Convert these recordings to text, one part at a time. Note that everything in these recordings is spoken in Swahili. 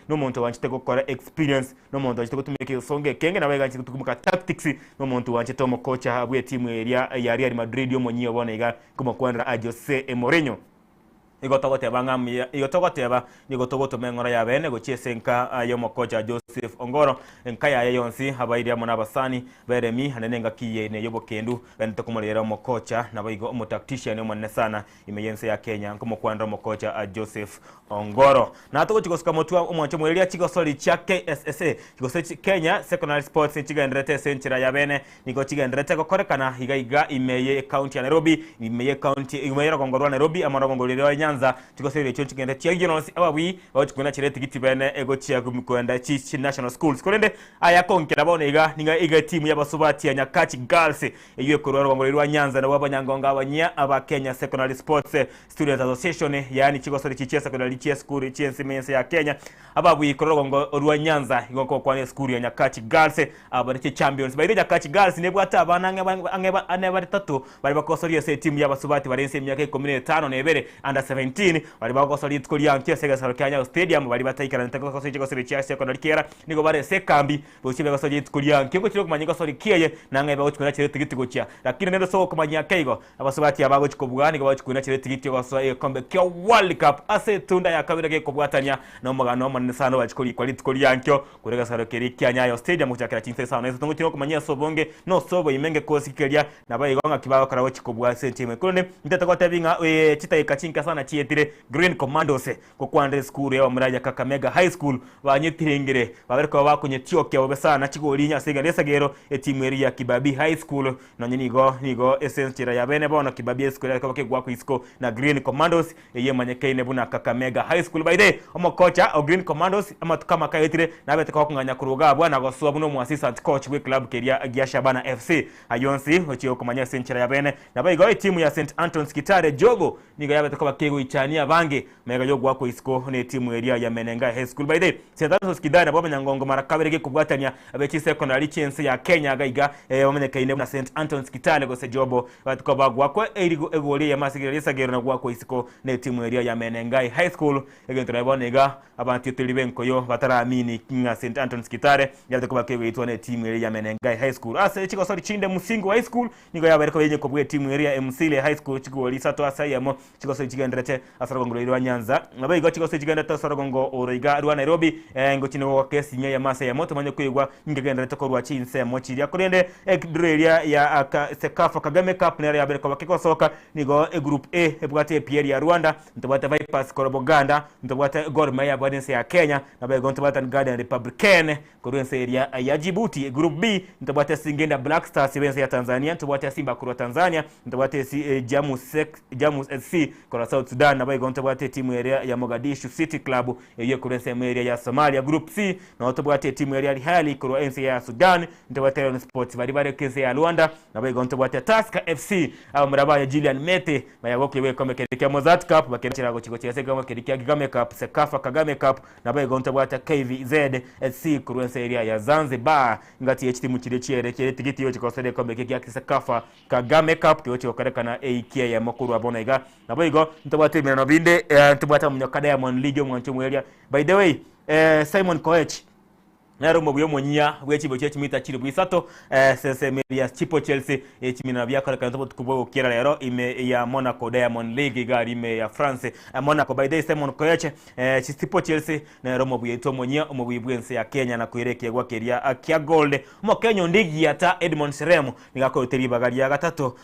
no muntu wanchite gukora experience no muntu wanchite gutumika songe kenge na weganchite gutumuka tactics no muntu wanchite omukocha habwe timu ya Real Madrid yo monyi obona iga kumakwandra Jose Mourinho igotogoteba ngamya igotogoteba nigotogotome ya bene gochiesenka yo mokocha Joseph Ongoro enka ya yonsi habairi mo nabasani beremi hanenenga kiye ne yobokendu bente kumurera mokocha nabayigo omutactician omone sana imeyense ya Kenya ngomo kwandra mokocha Joseph Ongoro na to chikoska motwa omwancho mwelia chigosoli cha KSSA chigosoli Kenya Secondary Sports chigendrete senchira ya bene nigo chigendrete gokorekana higa imeye county ya Nairobi imeye county imeye gongorwa Nairobi amara gongorero Nyanza chigosoli cyo chigenda chiaginosi abawi bachikuna chire tigiti bene ego chia kumikwenda chi national schools korende aya konkera bonega ninga iga timu y'abasubati ya Nyakach Girls eyo kororo gongorero Nyanza na wabanyangonga abanya aba Kenya Secondary Sports Students Association yani chigosoli chi secondary chi school chi ensemense ya Kenya abawi kororo gongorero Nyanza igoko kwa school ya Nyakach Girls abari champions bayire Nyakach Girls nebwa atabana angeba anebari tatu bari bakosori se timu y'abasubati barense imyaka 15 nebere under 17 bari bakosori tukuriya nkese gasaro Kenya Stadium bari batayikana ntakosori chigosoli chi secondary kera nigo bare sekambi bochibe gasori tukuriya nkego chiro kumanyika sori kiye nangeba ochikuna chire tigiti gocha lakini nendo so kumanya kaigo abasubati abago chikobwani go chikuna chire tigiti goso kombe kyo World Cup ase tunda ya kabira ke kubwatanya no magano manene sana bachikori kwali tukuriya nkyo kurega saro keri Kenya Stadium kuchakira chinse sana nezo tungutiro kumanya sobonge no sobo imenge kosi keria nabayigonga kibago karawo chikobwa sentime kone ndatako tabinga chita ikachinka sana chietire Green Commandos ko kwande school ya Muraja Kakamega High School banyitirengere babereko bakunye tioke obe sana chigolinya sega nesagero etimu ya Kibabi High School no nigo essential ya bene bona Kibabi School ya bakegwa ku isco na Green Commandos eye manyekaine buna Kakamega High School by the omokocha o Green Commandos amatukama kayitire nabete ko kunganya kuruga bwana gosuwa buno mu assistant coach we club keria Giashabana FC ayonsi ochiyo kumanya essential ya bene nabayigo timu ya St Anton's Kitare Jogo niga yabete ko bakego ichania bange mega yo gwako isco ne timu area ya Menengai High School by the St Anton's Kitare baba nyangongo marakabireke kubwatanya abechi secondary chense ya Kenya gaiga wamenyekaine na St Anton's Kitare go se Jobo batko bagwako erigo egoli ya masigere sagero na gwako isco ne timu area ya Menengai High School egentra bonega abantu tilibenko yo bataramini kinga St Anton's Kitare yabete ko bakego itwa ne timu area ya Menengai High School ase chiko sori chinde musingo high school nigo yabereko yenye ko bwe timu area MCL High School chiko lisato asayamo chiko sori chigendrete asaragongolo Nyanza nabayigo chiko sori chigendrete asaragongo oroiga rwa Nairobi ngo chino kesi nya ya masa ya moto manye kwigwa ngegendrete ko rwa chinse mochiri akurende ekdrelia ya Sekafa Kagame Cup nere yabereko bakiko soka nigo group A ebwate Pierre ya Rwanda ntobata Vipers Koroboganda ntobata Gor Mahia Badense ya Kenya nabayigo ntobata Guardian Republican korense area ya Djibouti group B ntobata Singenda Black Stars bense ya Tanzania ntobata Simba Kurwa Tanzania ntobata Jamus SC kwa South Sudan nabayigo ntobata timu area ya Mogadishu City Club ye korense area ya Somalia group C na ntobata timu area ya Hali kwa NC ya Sudan ntobata Lion Sports bari kese ya Rwanda nabayigo ntobata Tusker FC au mraba ya Julian Mete bayagoke we kome kereka Mozart Cup bakera go chigo cyase gamo kereka Kagame Cup Sekafa Kagame Cup nabayigo ntobata KVZ SC kurense area ya Zanzibar ngati HT mu kireciere tigiti yo chikosede kome kereka Sekafa Kagame Cup kyo chikorekana AK ya makuru abonaiga nabayigo ntobata mirano binde ntobata munyoka Diamond League mwancho mwelia by the way Simon Koech naro mbuyo monyia bwechibo chimita chiri bwisato sense media chipo Chelsea chimina byakora kanto tukubo kera lero ime ya Monaco Diamond League gari ime ya France Monaco by the Simon Koech chipo Chelsea naro mbuyo to monyia mbuyo bwense ya Kenya na kuireke gwa keria akia gold mo Kenya ndigi yata Edmond Seremo nigako teriba gari ya gatatu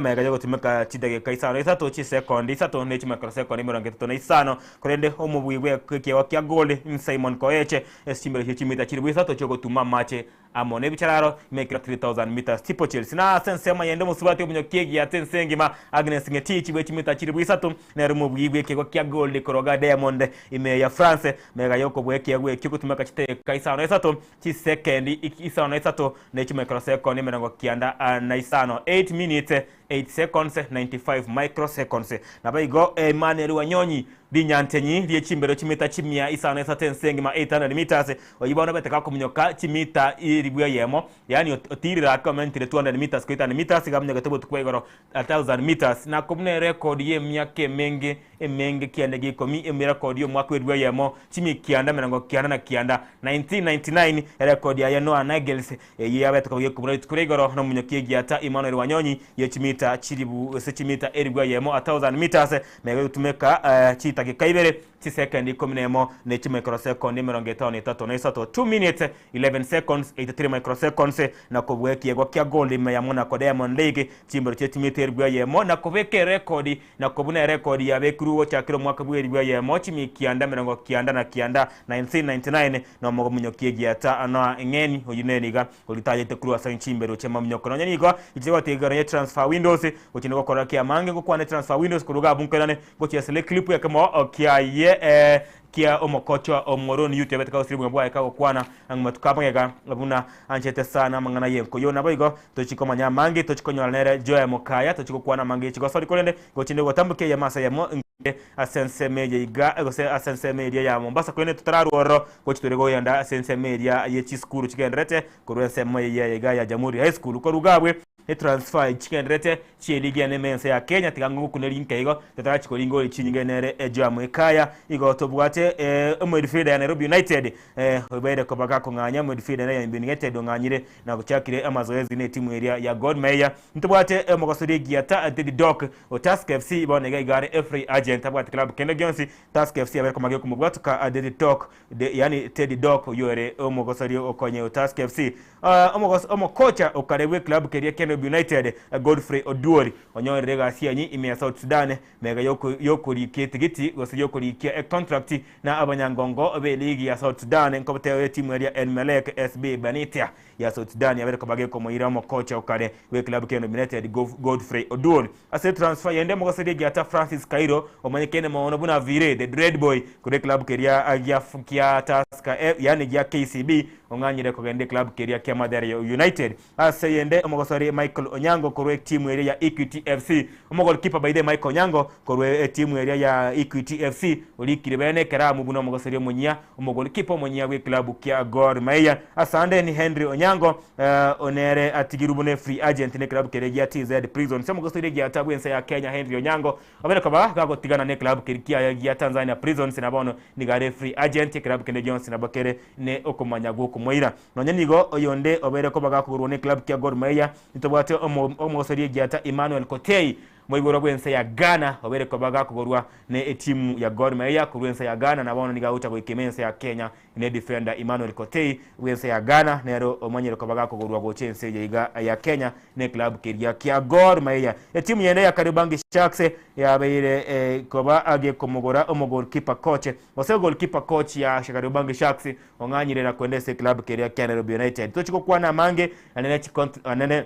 mega yo tumeka chidege kaisano isato chi second isato ne chimeka second imero ngeto na isano kurende mbuyo bwe kekia akia gold Simon Koech chimbe chimita chiri bwisato choko tuma mache amone bichararo make 3000 meters tipo Chelsea na sensema yende musubati omunyokegi ya tensengima Agnes Ngetichi bwechimita chiri bwisato na rumo bwibwe kego kya gold koroga Diamond ime ya France mega yoko bweke yagwe kiko tumaka chite kaisano isato chi second isano isato ne chimeka second imengo kianda na isano 8 minutes 8 seconds 95 microseconds nabayigo Emmanuel Wanyonyi dinyantenyi liye chimbero chimita chimia isano isato nsengima 800 meters oyibona beteka kumunyoka chimita iribwe yemo yani otirira comment 200 meters ko 800 meters gamnya gatebo tukwegoro 1000 meters na kumne record ye myake menge emenge kianda gikomi record yo mwaka werwa yemo chimi kianda menango kianda na kianda 1999 record ya Noah Nagels yabe tukagiye kumura tukuregoro no munyokiye giata Emmanuel Wanyonyi yechimita chiribu sechimita erigwa yemo 1000 meters mega tumeka chita gikaibere chi second ikomnemo ne chi microsecond 53 2 minutes 11 seconds 83 microseconds na kubweki yegwa kya gold ya Monaco Diamond League chimbero chetimita erigwa yemo na kubeke record na kubuna record ya bekuru cha kiro mwaka bwerigwa yemo chimi kianda menango kianda na kianda 1999 no mogo munyokiye giata ana ngeni oyuneniga olitaje tekuru asa chimbero chema munyoko no nyanigo ikiwa tegara transfer windows ukiniko kora kya mange ngo kwane transfer windows kuruga bunkelane ngo chesele clip ya kama okiaye kia omokocho omoroni youtube betaka usiribu ngwa ka okwana angmatukabanga abuna anchete sana mangana yenko yona boigo tochiko manya mange tochiko nyolanere joya mokaya tochiko kwana mange chiko sori kolende ngo chinde gotambuke ya masa yamo asense media iga egose asense media ya Mombasa kwene tutararuoro kochitorego yanda asense media ye chiskuru chigendrete kurwense moye iga ya Jamhuri High School ko rugabwe transfer chigendrete chieligia nemense ya Kenya tigangu kuneri nkego tatara chikoringo ichingenere ejamu ekaya igo tobwate midfielder ya Nairobi United obere kobaga konganya midfielder ya United nganyire na kuchakire amazoezi ne timu area ya Gor Mahia ntobwate mogosori giata Teddy Doc o Task FC bonega igare free agent abwate club Kenya Gionsi Task FC abere komage kumugwatuka Teddy Doc yani Teddy Doc yore mogosori okonye o Task FC omokocha okarewe club Kenya United Godfrey Oduori onyorega asianyi ime South Sudan mega yokuri ketigiti gosi yokuri ke contract na abanyangongo be ligi ya South Sudan nkobte timu ya Elmelek SB Banitia ya South Sudan yabere kobage ko moira mo coach okare we club Kenya United Godfrey Oduori ase transfer yende mo gosi ligi ata Francis Cairo omanyekene mo ono buna vire the Dread Boy kure club Kenya ya fukia taska yani ya KCB onganyire ko gende club Kenya ya Mathare United ase yende mo gosi Michael Onyango korwe timu ya Equity FC umogol keeper by the Michael Onyango korwe timu ya Equity FC olikire bene karamu buno mogoseri munya umogol keeper munya we club kya Gor Mahia asande ni Henry Onyango onere atigirubune free agent ne club keregia TZ Prison sema mogoseri ya tabwense ya Kenya Henry Onyango abere kaba gago tigana ne club keregia ya Tanzania Prison sinabono ni gare free agent club Kenya Jones na bakere ne okomanya goko moira nonyanigo oyonde obere ko baga kuguru ne club kya Gor Mahia ntobwate omosori giata Emmanuel Kotei moigoro gwense ya Ghana obere ko baga kugurwa ne timu ya Gor Mahia kurwense ya Ghana na bono niga uta koikemense ya Kenya ne defender Emmanuel Kotei gwense ya Ghana nero omanyere ko baga kugurwa go chense ya Kenya ne club kiria kya Gor Mahia timu yende ya Kariobangi Sharks ya beire koba age komogora omogol keeper coach ose goal keeper coach ya Kariobangi Sharks onganyire na kwendese club kiria kya Nairobi United tochiko kwana mange anene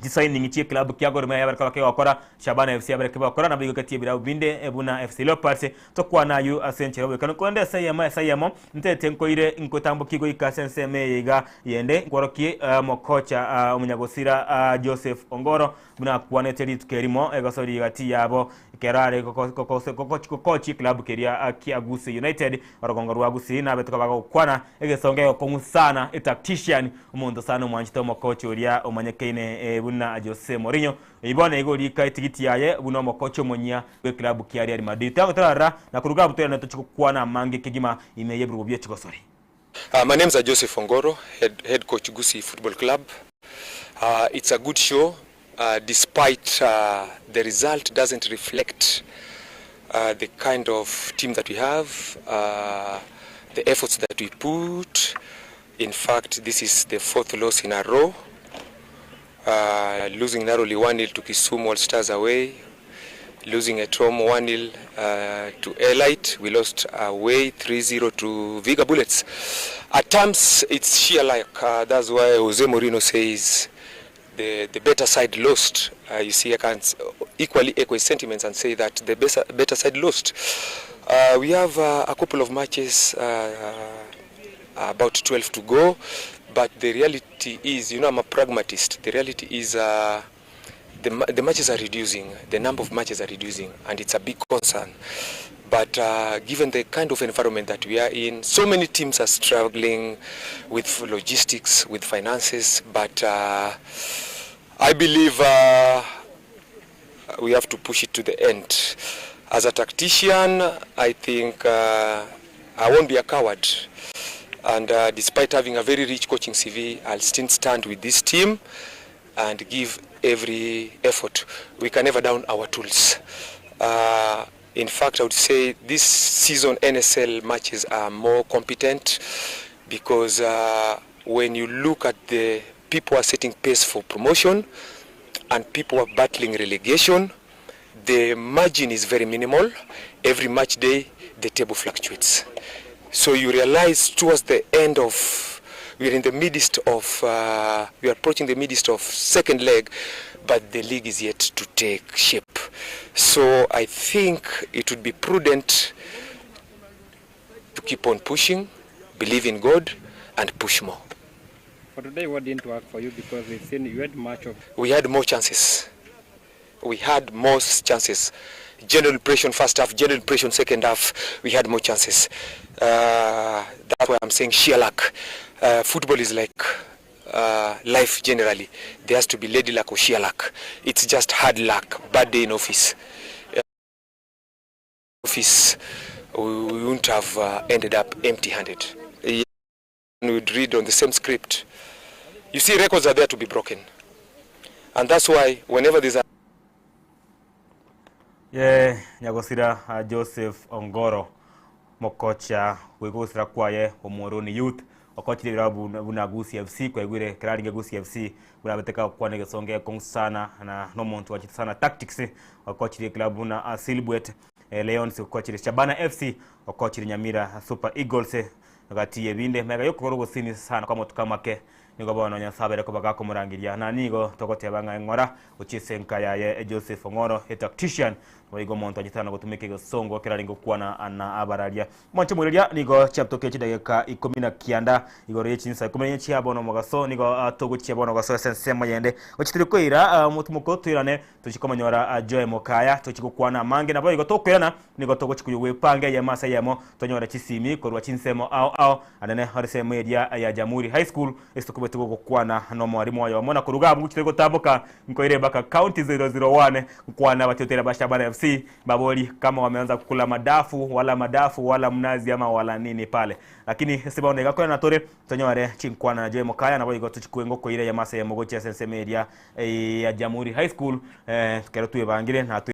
signing chi club kya Gor Mahia baraka ke wakora Shabana FC baraka wakora na bigo kati bila binde ebuna FC Leopards to kwa na yu asenchero we kankonde sayamo ntete nkoire nkotambo kigo ikasense meiga yende ngoroki mokocha umunyagosira Joseph Ongoro buna kwane teri tukerimo egasori gati yabo kerare kokochi club keria Kiagusi United baragonga rwagusi na betuka bago kwana egesonge ko sana tactician umundo sana mwanjito mokocha uria omanyekene buna Jose Mourinho ibone igori ka tigiti yaye buno mokocha munya we club kia Real Madrid tarara na kuruga butera na tuchukwana mange kigima imeye bru bye chigosori. My name is Joseph Ongoro, head coach Gusi Football Club. It's a good show despite the result doesn't reflect the kind of team that we have, the efforts that we put. In fact, this is the fourth loss in a row. Losing narrowly 1-0 to Kisumu All Stars away, losing at home 1-0 to Elite. We lost away 3-0 to Viga Bullets. At times it's sheer luck. That's why Jose Mourinho says the better side lost. You see, I can equally echo his sentiments and say that the better side lost. We have a couple of matches, about 12 to go. But the reality is, you know, I'm a pragmatist. The reality is the matches are reducing, the number of matches are reducing, and it's a big concern. But given the kind of environment that we are in, so many teams are struggling with logistics, with finances, but I believe we have to push it to the end. As a tactician, I think I won't be a coward. And despite having a very rich coaching CV, I'll still stand with this team and give every effort. We can never down our tools. In fact, I would say this season NSL matches are more competent because when you look at the people who are setting pace for promotion and people who are battling relegation, the margin is very minimal. Every match day, the table fluctuates. So you realize towards the end of, we are approaching the midst of second leg, but the league is yet to take shape. So I think it would be prudent to keep on pushing, believe in God, and push more. For today, what didn't work for you? Because we've seen you had much of... We had more chances. We had more chances. General impression first half, general impression second half, we had more chances. That's why I'm saying sheer luck. Football is like life generally. There has to be lady luck or sheer luck. It's just hard luck, bad day in office. We wouldn't have ended up empty-handed. We'd read on the same script. You see, records are there to be broken. And that's why whenever there's a nyagosira Joseph Ongoro mokocha wegosira kwaye omoroni youth okochire grabu buna Gusii FC kwa igwire kraringe Gusii FC bunabeteka kwane gesonge konsana na no muntu wachitsana tactics okochire klabu na Silhouette Lions okochire Shabana FC okochire Nyamira Super Eagles ngati yebinde mega yokoro gosini sana kwa motuka make nigo bono nyasabere ko bagako murangiria na nigo tokote banga ngora uchisenka ya Joseph Ongoro tactician waigo monto nyitana gutumike gosongo kiraringo kwana na abararia monche muriria nigo chapto chidageka 19 igoro yechinsa 10 yabono mogaso nigo toguchia bono gaso sensema yende ochitiri ira mutumuko twirane tuchikomanyora Joy Mokaya tuchikukwana mange nabo igo tokwirana nigo toguchikuye pange ya masa yamo tonyora chisimi korwa chinsemo au anene harise media ya Jamhuri High School istukubetugo kukwana no mwarimu wayo mona kuruga muchitiri gutambuka nkoire baka county 001 kwana batotera Bashabana FC baboli kama wameanza kukula madafu wala mnazi ama wala nini pale, lakini sibaone gakora na tore tonyore chinkwana na Joy Mokaya nabo igo tuchikuye ngoko ile ya masa ya mogocha sense media ya Jamhuri High School kero tuye bangire na